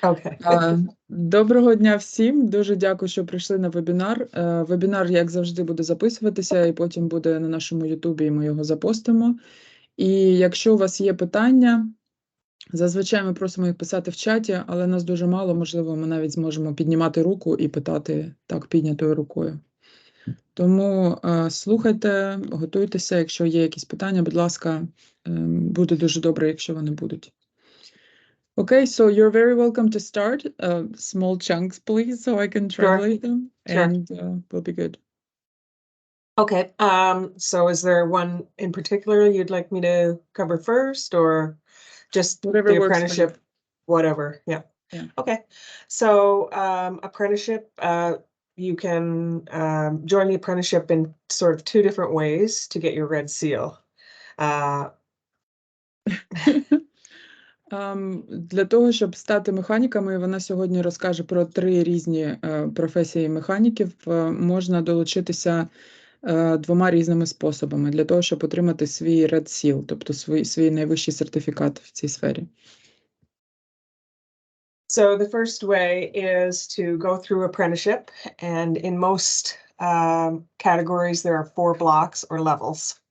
Okay. Доброго дня всім. Дуже дякую, що прийшли на вебінар. Вебінар, як завжди, буде записуватися і потім буде на нашому Ютубі, і ми його запостимо. І якщо у вас є питання, зазвичай ми просимо їх писати в чаті, але нас дуже мало, можливо, ми навіть зможемо піднімати руку і питати так піднятою рукою. Тому слухайте, готуйтеся, якщо є якісь питання, будь ласка, буде дуже добре, якщо вони будуть. Okay, so you're very welcome to start. Small chunks, please, so I can translate them, and we'll be good. Okay. So is there one in particular you'd like me to cover first, or just Whatever the works for apprenticeship? Whatever. Yeah. Okay. So apprenticeship, you can join the apprenticeship in sort of two different ways to get your red seal. Для того, щоб стати механіками, вона сьогодні розкаже про 3 різні професії механіків. Можна долучитися 2 різними способами для того, щоб отримати свій Red Seal, тобто свій найвищий сертифікат в цій сфері. So the first way is to go through apprenticeship, and in most categories there are 4 blocks or levels.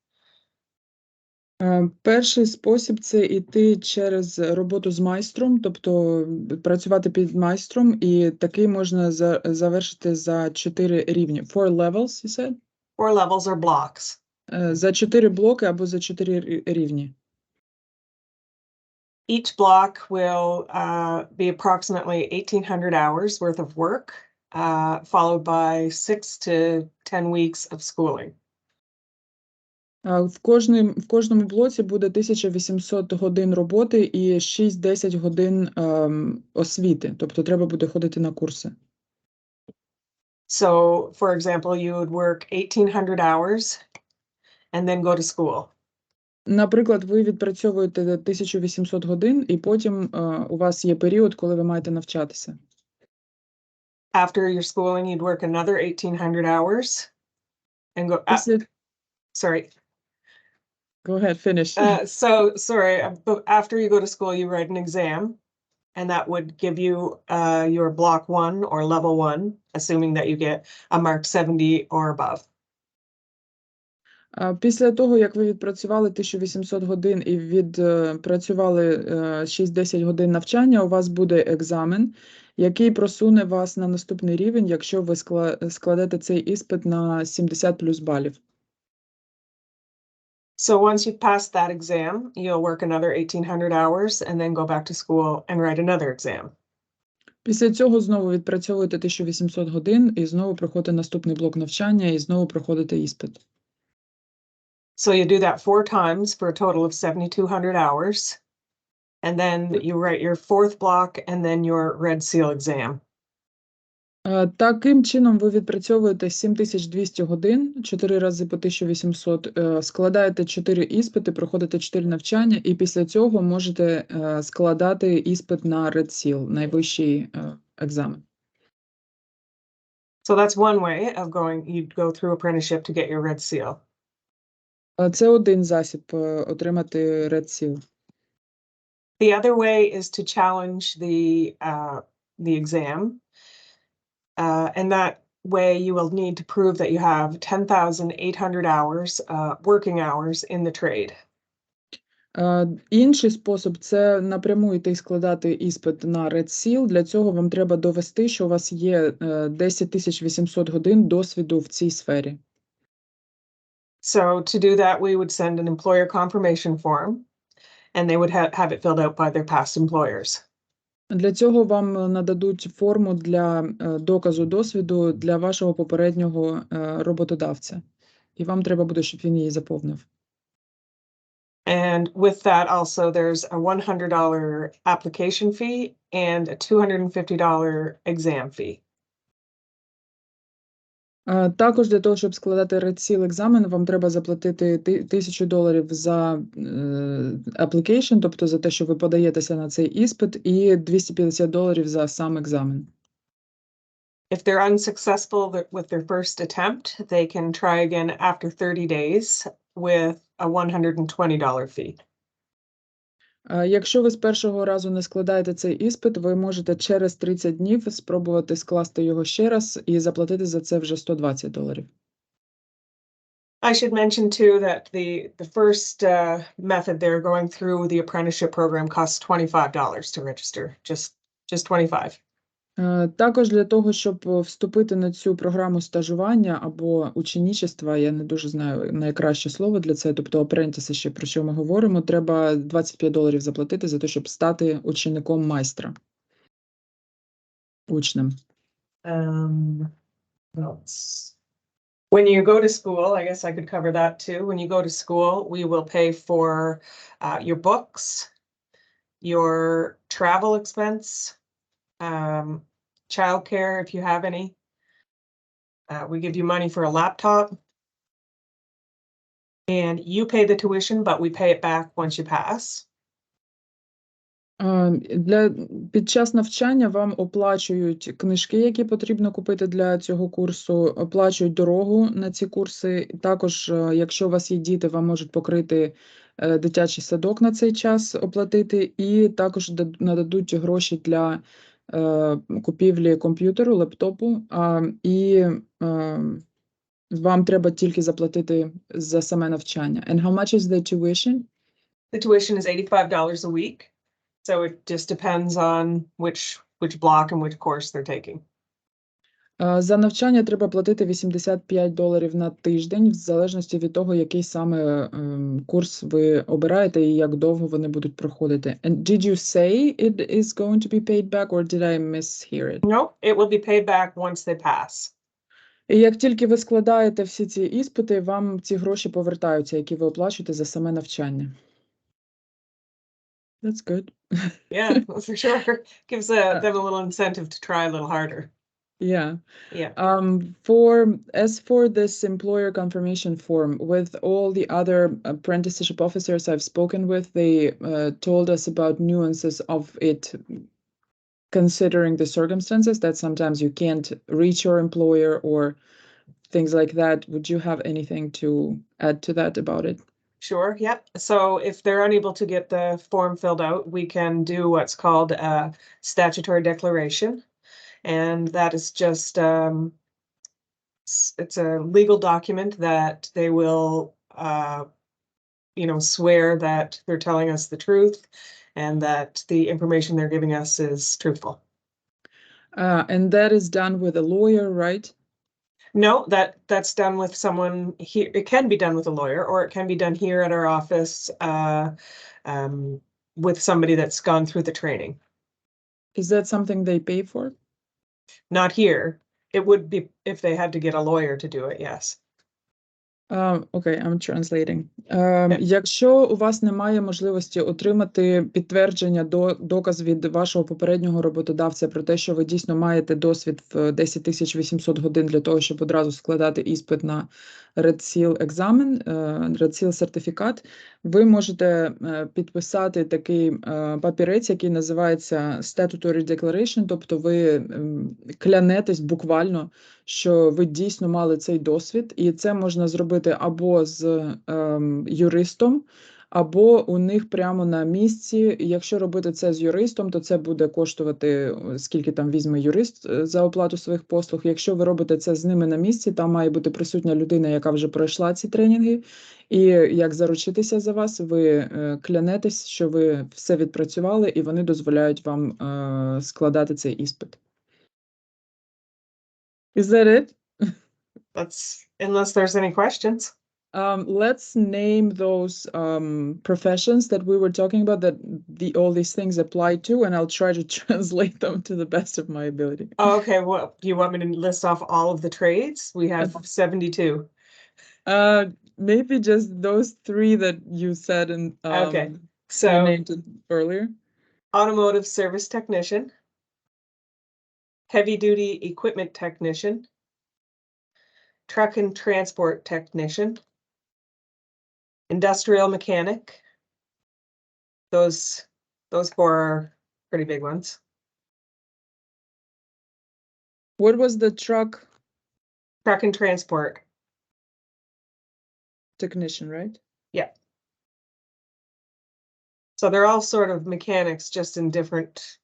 Перший спосіб – це йти через роботу з майстром, тобто працювати під майстром, і такий можна завершити за 4 рівні. 4 levels, you said? 4 levels or blocks. За 4 блоки або за 4 рівні. Each block will be approximately 1,800 hours worth of work, followed by 6 to 10 weeks of schooling. В кожному блоці буде 1800 годин роботи і 6-10 годин освіти, тобто треба буде ходити на курси. So, for example, you would work 1,800 hours and then go to school. Наприклад, ви відпрацьовуєте 1800 годин, і потім у вас є період, коли ви маєте навчатися. After your schooling, you'd work another 1,800 hours and go... sorry. Go ahead, finish. So, sorry, but after you go to school, you write an exam, and that would give you your block 1 or level 1, assuming that you get a mark 70 or above. Після того, як ви відпрацювали 1800 годин і відпрацювали 6-10 годин навчання, у вас буде екзамен, який просуне вас на наступний рівень, якщо ви складете цей іспит на 70 плюс балів. So once you pass that exam, you'll work another 1,800 hours and then go back to school and write another exam. Після цього знову відпрацьовуєте 1800 годин і знову проходите наступний блок навчання і знову проходите іспит. So you do that 4 times for a total of 7,200 hours, and then you write your 4th block and then your Red Seal exam. Таким чином ви відпрацьовуєте 7200 годин, 4 рази по 1800, складаєте 4 іспити, проходите 4 навчання, і після цього можете складати іспит на Red Seal, найвищий екзамен. So that's one way of going, you'd go through apprenticeship to get your Red Seal. Це один засіб отримати Red Seal. The other way is to challenge the exam. And that way you will need to prove that you have 10,800 hours, working hours in the trade. Інший спосіб – це напряму йти складати іспит на Red Seal. Для цього вам треба довести, що у вас є 10800 годин досвіду в цій сфері. So to do that, we would send an employer confirmation form, and they would have it filled out by their past employers. Для цього вам нададуть форму для доказу досвіду для вашого попереднього роботодавця. І вам треба буде, щоб він її заповнив. And with that also there's a $100 application fee and a $250 exam fee. Також для того, щоб складати Red Seal екзамен, вам треба заплатити $1000 за application, тобто за те, що ви подаєтеся на цей іспит, і $250 за сам екзамен. If they're unsuccessful with their first attempt, they can try again after 30 days with a $120 fee. Якщо ви з першого разу не складаєте цей іспит, ви можете через 30 днів спробувати скласти його ще раз і заплатити за це вже $120. I should mention too that the first method they're going through the apprenticeship program costs $25 to register. Just 25. Також для того, щоб вступити на цю програму стажування або учничества, я не дуже знаю найкраще слово для це, тобто apprenticeship, про що ми говоримо, треба $25 заплатити за те, щоб стати учеником майстра. Учнем. What else? When you go to school, I guess I could cover that too. When you go to school, we will pay for your books, your travel expense, childcare if you have any. We give you money for a laptop. And you pay the tuition, but we pay it back once you pass. Під час навчання вам оплачують книжки, які потрібно купити для цього курсу, оплачують дорогу на ці курси. Також, якщо у вас є діти, вам можуть покрити дитячий садок на цей час, оплатити, і також нададуть гроші для купівлі комп'ютеру, лептопу, і вам треба тільки заплатити за саме навчання. And how much is the tuition? The tuition is $85 a week. So it just depends on which block and which course they're taking. За навчання треба платити $85 на тиждень, в залежності від того, який саме курс ви обираєте і як довго вони будуть проходити. And did you say it is going to be paid back, or did I mishear it? No, it will be paid back once they pass. І як тільки ви складаєте всі ці іспити, вам ці гроші повертаються, які ви оплачуєте за саме навчання. That's good. Yeah, for sure. Gives them a little incentive to try a little harder. Yeah. Yeah. As for this employer confirmation form, with all the other apprenticeship officers I've spoken with, they told us about nuances of it, considering the circumstances that sometimes you can't reach your employer or things like that. Would you have anything to add to that about it? Sure, yep. So if they're unable to get the form filled out, we can do what's called a statutory declaration. And that is just, it's a legal document that they will, swear that they're telling us the truth and that the information they're giving us is truthful. And that is done with a lawyer, right? No, that's done with someone here. It can be done with a lawyer, or it can be done here at our office with somebody that's gone through the training. Is that something they pay for? Not here. It would be if they had to get a lawyer to do it, yes. Okay, I'm translating. Якщо у вас немає можливості отримати підтвердження, доказ від вашого попереднього роботодавця про те, що ви дійсно маєте досвід в 10 800 годин для того, щоб одразу складати іспит на Red Seal екзамен, Red Seal сертифікат, ви можете підписати такий папірець, який називається Statutory Declaration, тобто ви клянетесь буквально, що ви дійсно мали цей досвід, і це можна зробити або з юристом, або у них прямо на місці. Якщо робити це з юристом, то це буде коштувати, скільки там візьме юрист за оплату своїх послуг. Якщо ви робите це з ними на місці, там має бути присутня людина, яка вже пройшла ці тренінги, і як заручитися за вас, ви клянетесь, що ви все відпрацювали, і вони дозволяють вам складати цей іспит. Is that it? That's unless there's any questions. Let's name those professions that we were talking about that all these things apply to, and I'll try to translate them to the best of my ability. Okay, well, do you want me to list off all of the trades? We have 72. Maybe just those three that you said and Okay, you so named it earlier. automotive service technician, heavy duty equipment technician, truck and transport technician, industrial mechanic. Those four are pretty big ones. What was the truck and transport technician, right? Yeah. So they're all sort of mechanics, just in different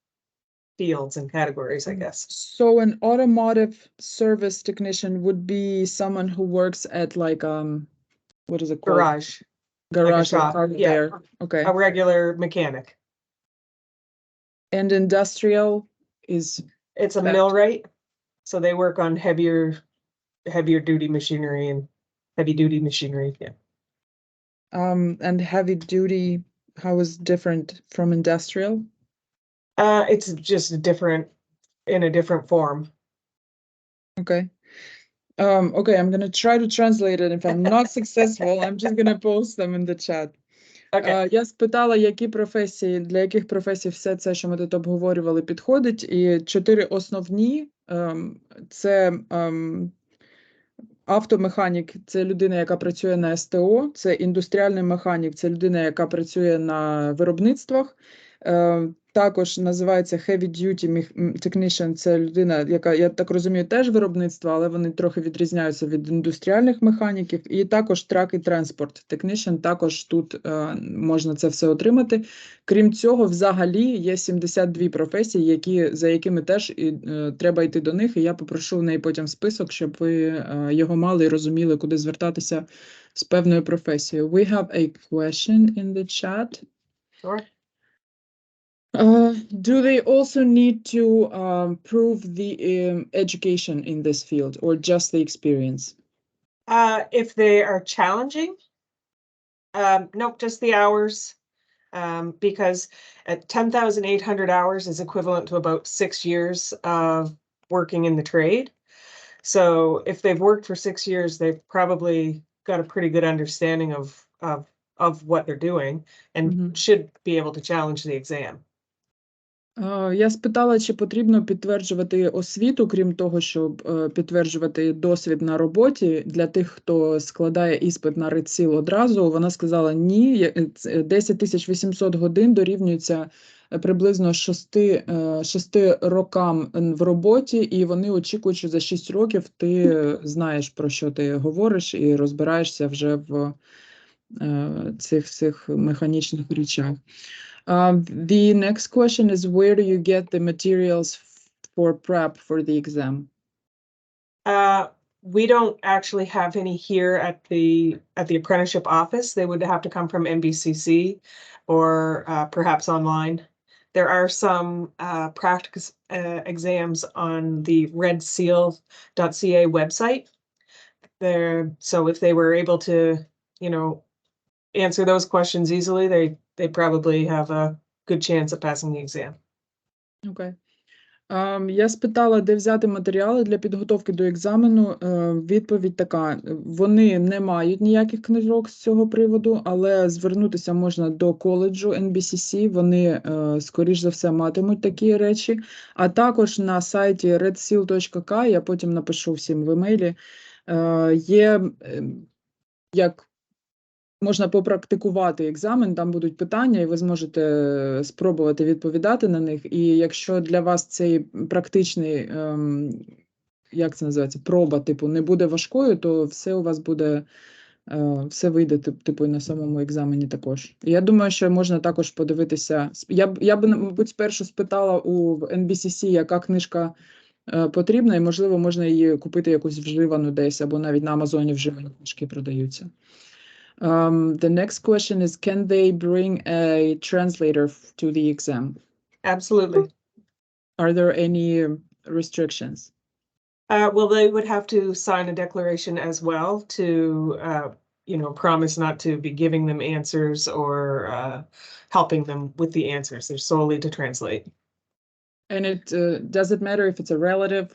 fields and categories, I guess. So an automotive service technician would be someone who works at like what is it called? Garage, Garage, shop, car yeah. repair. Okay. a regular mechanic. And industrial is It's a That- millwright, so they work on heavier duty machinery and heavy duty machinery, yeah. and heavy duty, how is different from industrial? It's just in a different form. Okay. Okay, I'm gonna try to translate it. If I'm not successful, I'm just gonna post them in the chat. Okay. Я спитала, які професії, для яких професій все це, що ми тут обговорювали, підходить. І 4 основні – це автомеханік – це людина, яка працює на СТО, це індустріальний механік – це людина, яка працює на виробництвах. Також називається heavy duty technician – це людина, яка, я так розумію, теж виробництво, але вони трохи відрізняються від індустріальних механіків. І також truck і transport technician, також тут можна це все отримати. Крім цього, взагалі є 72 професії, за якими теж треба йти до них, і я попрошу в неї потім список, щоб ви його мали і розуміли, куди звертатися з певною професією. We have a question in the chat. Sure. Do they also need to prove the education in this field or just the experience? If they are challenging, nope, just the hours. Because at 10,800 hours is equivalent to about 6 years of working in the trade. So if they've worked for 6 years, they've probably got a pretty good understanding of what they're doing and should be able to challenge the exam. Я спитала, чи потрібно підтверджувати освіту, крім того, щоб підтверджувати досвід на роботі для тих, хто складає іспит на РЕД-СІЛ одразу. Вона сказала, ні, 10 800 годин дорівнюється приблизно 6 рокам в роботі, і вони очікують, що за 6 років ти знаєш, про що ти говориш, і розбираєшся вже в цих всіх механічних речах. The next question is, where do you get the materials for prep for the exam? We don't actually have any here at the apprenticeship office. They would have to come from NBCC or perhaps online. There are some practice exams on the redseal.ca website. So if they were able to, answer those questions easily, they probably have a good chance of passing the exam. Okay. Я спитала, де взяти матеріали для підготовки до екзамену. Відповідь така: вони не мають ніяких книжок з цього приводу, але звернутися можна до коледжу NBCC, вони, скоріш за все, матимуть такі речі. А також на сайті redseal.k, я потім напишу всім в емейлі, є, як можна попрактикувати екзамен, там будуть питання, і ви зможете спробувати відповідати на них. І якщо для вас цей практичний, як це називається, проба, типу, не буде важкою, то все у вас буде, все вийде, типу, і на самому екзамені також. І я думаю, що можна також подивитися. Я б, мабуть, спершу спитала у NBCC, яка книжка потрібна, і, можливо, можна її купити якусь вживану десь, або навіть на Амазоні вживані книжки продаються. The next question is, can they bring a translator to the exam? Absolutely. Are there any restrictions? Well, they would have to sign a declaration as well to, promise not to be giving them answers or helping them with the answers. They're solely to translate. And does it matter if it's a relative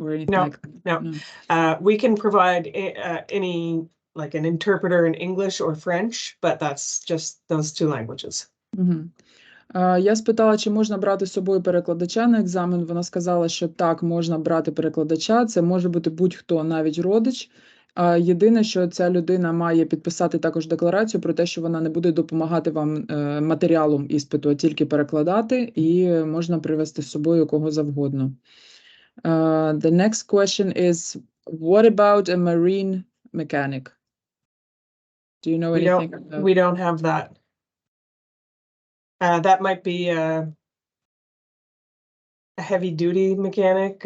or anything No, like that? no. We can provide any, like an interpreter in English or French, but that's just those 2 languages. Я спитала, чи можна брати з собою перекладача на екзамен. Вона сказала, що так, можна брати перекладача. Це може бути будь-хто, навіть родич. Єдине, що ця людина має підписати також декларацію про те, що вона не буде допомагати вам матеріалом іспиту, а тільки перекладати, і можна привезти з собою кого завгодно. The next question is, what about a marine mechanic? Do you know anything about? We don't have that. That might be a heavy-duty mechanic.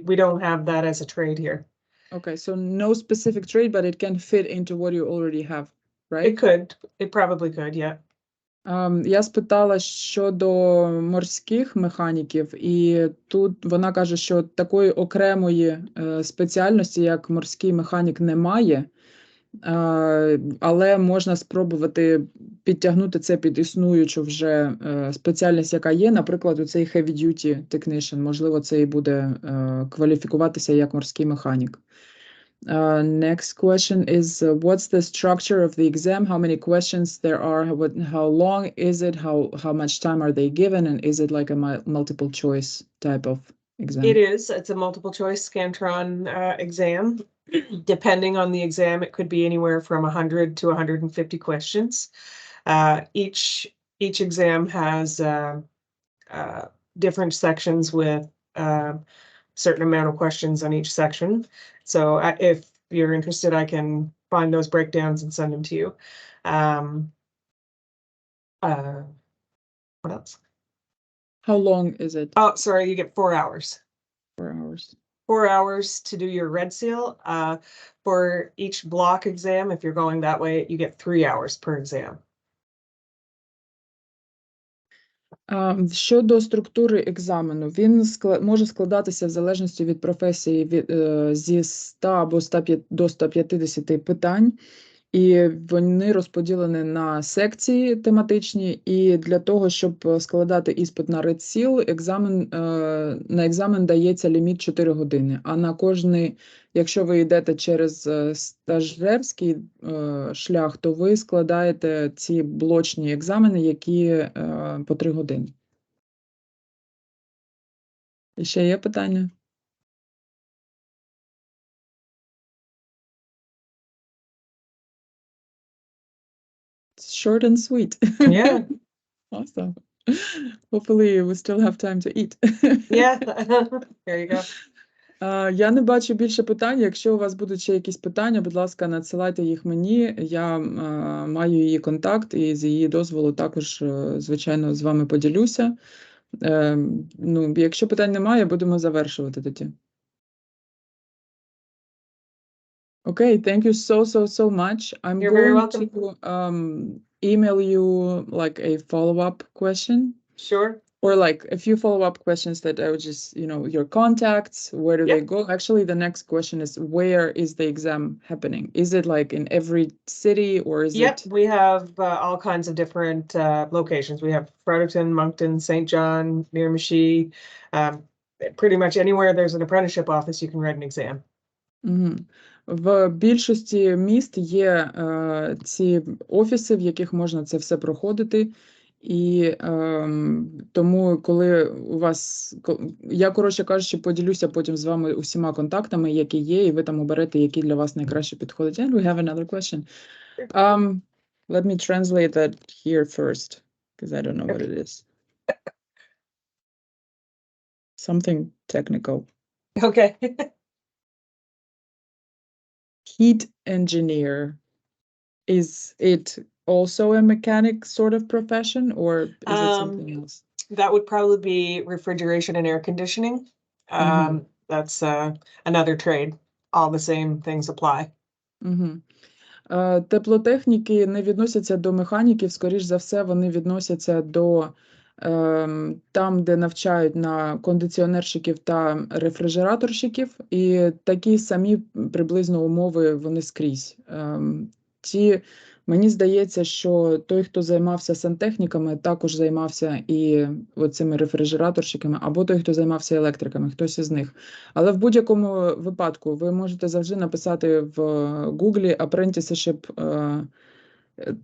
We don't have that as a trade here. Okay, so no specific trade, but it can fit into what you already have, right? It could. It probably could, yeah. Я спитала щодо морських механіків, і тут вона каже, що такої окремої спеціальності, як морський механік, немає, але можна спробувати підтягнути це під існуючу вже спеціальність, яка є, наприклад, у цей heavy duty technician, можливо, це і буде кваліфікуватися як морський механік. Next question is, what's the structure of the exam? How many questions there are? How long is it? How much time are they given? And is it like a multiple choice type of exam? It is. It's a multiple choice Scantron exam. Depending on the exam, it could be anywhere from 100 to 150 questions. Each exam has different sections with certain amount of questions on each section. So if you're interested, I can find those breakdowns and send them to you. What else? How long is it? Oh, sorry, you get 4 hours. 4 hours. 4 hours to do your red seal. For each block exam, if you're going that way, you get 3 hours per exam. Щодо структури екзамену, він може складатися в залежності від професії зі 100 або до 150 питань, і вони розподілені на секції тематичні, і для того, щоб складати іспит на Red Seal, на екзамен дається ліміт 4 години, а на кожний, якщо ви йдете через стажерський шлях, то ви складаєте ці блочні екзамени, які по 3 години. І ще є питання? Short and sweet. Yeah. Awesome. Hopefully we still have time to eat. Yeah. There you go. Я не бачу більше питань. Якщо у вас будуть ще якісь питання, будь ласка, надсилайте їх мені. Я маю її контакт і з її дозволу також, звичайно, з вами поділюся. Якщо питань немає, будемо завершувати тоді. Okay, thank you so much. I'm You're very going welcome. to email you like a follow-up question. Sure. Or like a few follow-up questions that I would just, your contacts, where do they go? Actually, the next question is, where is the exam happening? Is it like in every city or is it? We have all kinds of different locations. We have Fredericton, Moncton, St. John, Miramichi. Pretty much anywhere there's an apprenticeship office, you can write an exam. В більшості міст є ці офіси, в яких можна це все проходити. І тому, коли у вас, я, коротше кажучи, поділюся потім з вами усіма контактами, які є, і ви там оберете, які для вас найкраще підходять. And we have another question. Let me translate that here first, because I don't know what it is. Something technical. Okay. Heat engineer, is it also a mechanic sort of profession, or is it something else? That would probably be refrigeration and air conditioning. That's another trade. All the same things apply. Теплотехніки не відносяться до механіків, скоріш за все, вони відносяться до там, де навчають на кондиціонерщиків та рефрижераторщиків, і такі самі приблизно умови вони скрізь. Мені здається, що той, хто займався сантехніками, також займався і оцими рефрижераторщиками, або той, хто займався електриками, хтось із них. Але в будь-якому випадку ви можете завжди написати в Google apprenticeship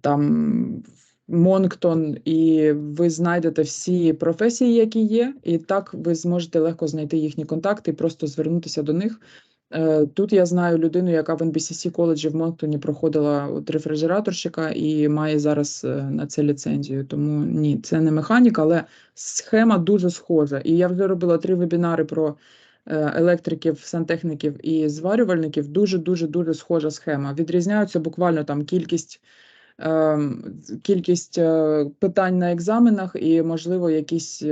там Монктон, і ви знайдете всі професії, які є, і так ви зможете легко знайти їхні контакти і просто звернутися до них. Тут я знаю людину, яка в NBCC коледжі в Монктоні проходила рефрижераторщика і має зараз на це ліцензію. Тому ні, це не механік, але схема дуже схожа. І я вже робила 3 вебінари про електриків, сантехніків і зварювальників. Дуже схожа схема. Відрізняються буквально там кількість кількість питань на екзаменах і, можливо, якісь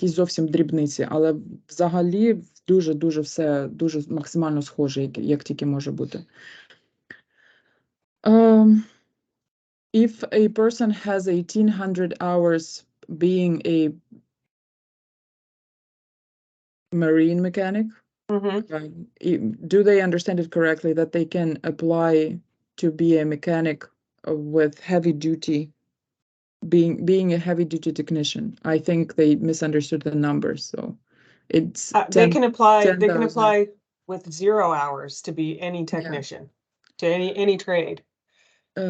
зовсім дрібниці. Але взагалі дуже все дуже максимально схоже, як тільки може бути. If a person has 1800 hours being a marine mechanic, do they understand it correctly that they can apply to be a mechanic with heavy duty, being a heavy duty technician? I think they misunderstood the numbers, so it's they can apply 10,000. with 0 hours to be any technician, to any trade.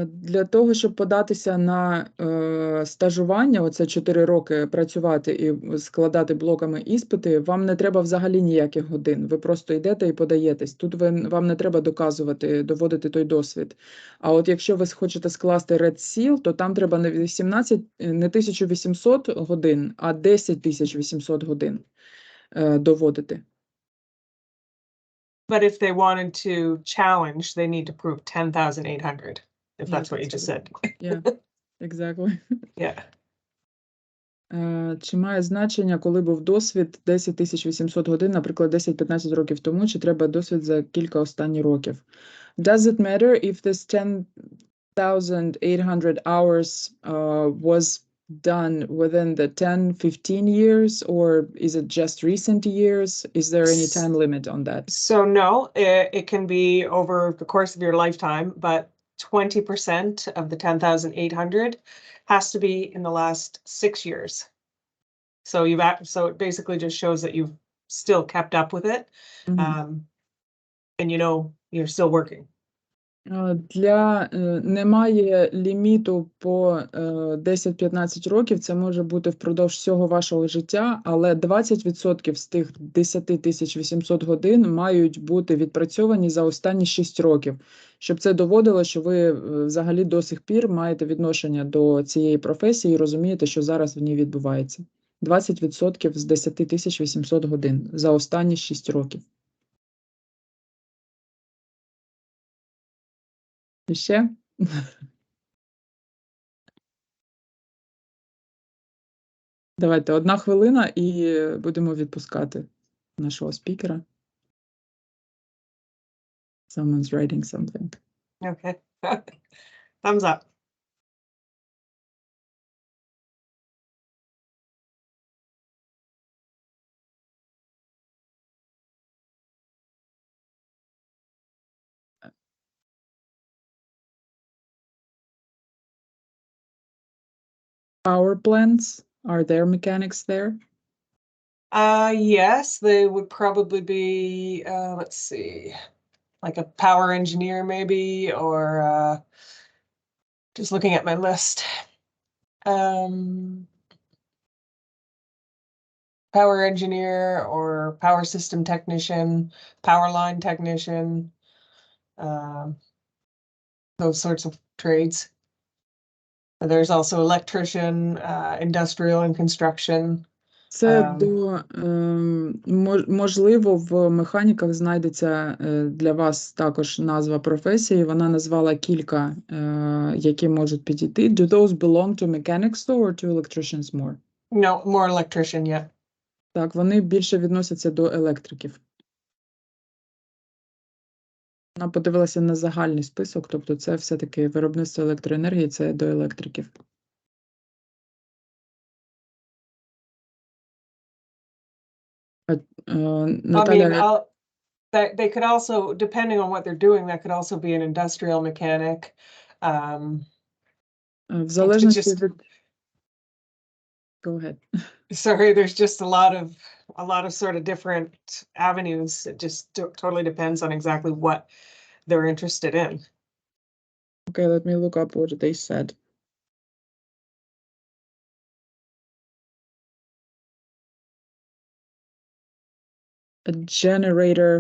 Для того, щоб податися на стажування, оце 4 роки працювати і складати блоками іспити, вам не треба взагалі ніяких годин. Ви просто йдете і подаєтесь. Тут вам не треба доказувати, доводити той досвід. А от якщо ви хочете скласти Red Seal, то там треба не 1800 годин, а 10800 годин доводити. But if they wanted to challenge, they need to prove 10,800. If that's what you just said. Yeah, exactly. Yeah. Чи має значення, коли був досвід 10,800 годин, наприклад, 10-15 років тому, чи треба досвід за кілька останніх років? Does it matter if this 10,800 hours was done within the 10-15 years, or is it just recent years? Is there any time limit on that? So no, it can be over the course of your lifetime, but 20% of the 10,800 has to be in the last 6 years. So so it basically just shows that you've still kept up with it, and you're still working. Немає ліміту по 10-15 років, це може бути впродовж всього вашого життя, але 20% з тих 10,800 годин мають бути відпрацьовані за останні 6 років, щоб це доводило, що ви взагалі до сих пір маєте відношення до цієї професії і розумієте, що зараз в ній відбувається. 20% з 10,800 годин за останні 6 років. Ще? Давайте 1 хвилина і будемо відпускати нашого спікера. Someone's writing something. Okay. Thumbs up. Power plants, are there mechanics there? Yes, they would probably be, let's see, like a power engineer maybe, or just looking at my list. Power engineer or power system technician, power line technician, those sorts of trades. There's also electrician, industrial and construction. Це можливо, в механіках знайдеться для вас також назва професії. Вона назвала кілька, які можуть підійти. Do those belong to mechanics though, or to electricians more? No, more electrician, yeah. Так, вони більше відносяться до електриків. Вона подивилася на загальний список, тобто це все-таки виробництво електроенергії, це до електриків. Natalia, they could also, depending on what they're doing, that could also be an industrial mechanic. В залежності від... Go ahead. Sorry, there's just a lot of sort of different avenues. It just totally depends on exactly what they're interested in. Okay, let me look up what they said. A generator.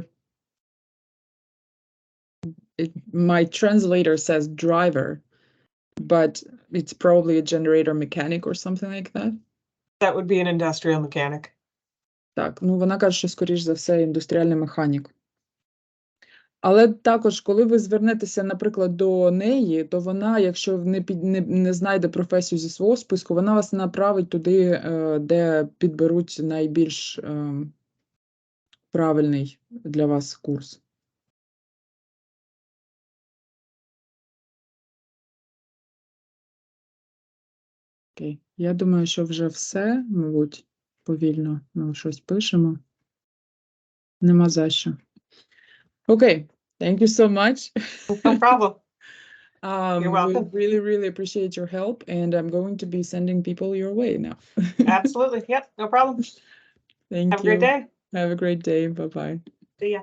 My translator says driver, but it's probably a generator mechanic or something like that. That would be an industrial mechanic. Так, ну вона каже, що скоріш за все індустріальний механік. Але також, коли ви звернетеся, наприклад, до неї, то вона, якщо не знайде професію зі свого списку, вона вас направить туди, де підберуть найбільш правильний для вас курс. Окей. Я думаю, що вже все, мабуть, повільно ми щось пишемо. Нема за що. Окей. Thank you so much. No problem. You're We welcome. really, really appreciate your help, and I'm going to be sending people your way now. Absolutely. Yep, no problem. Thank Have a you. great day. Have a great day. Bye-bye. See ya.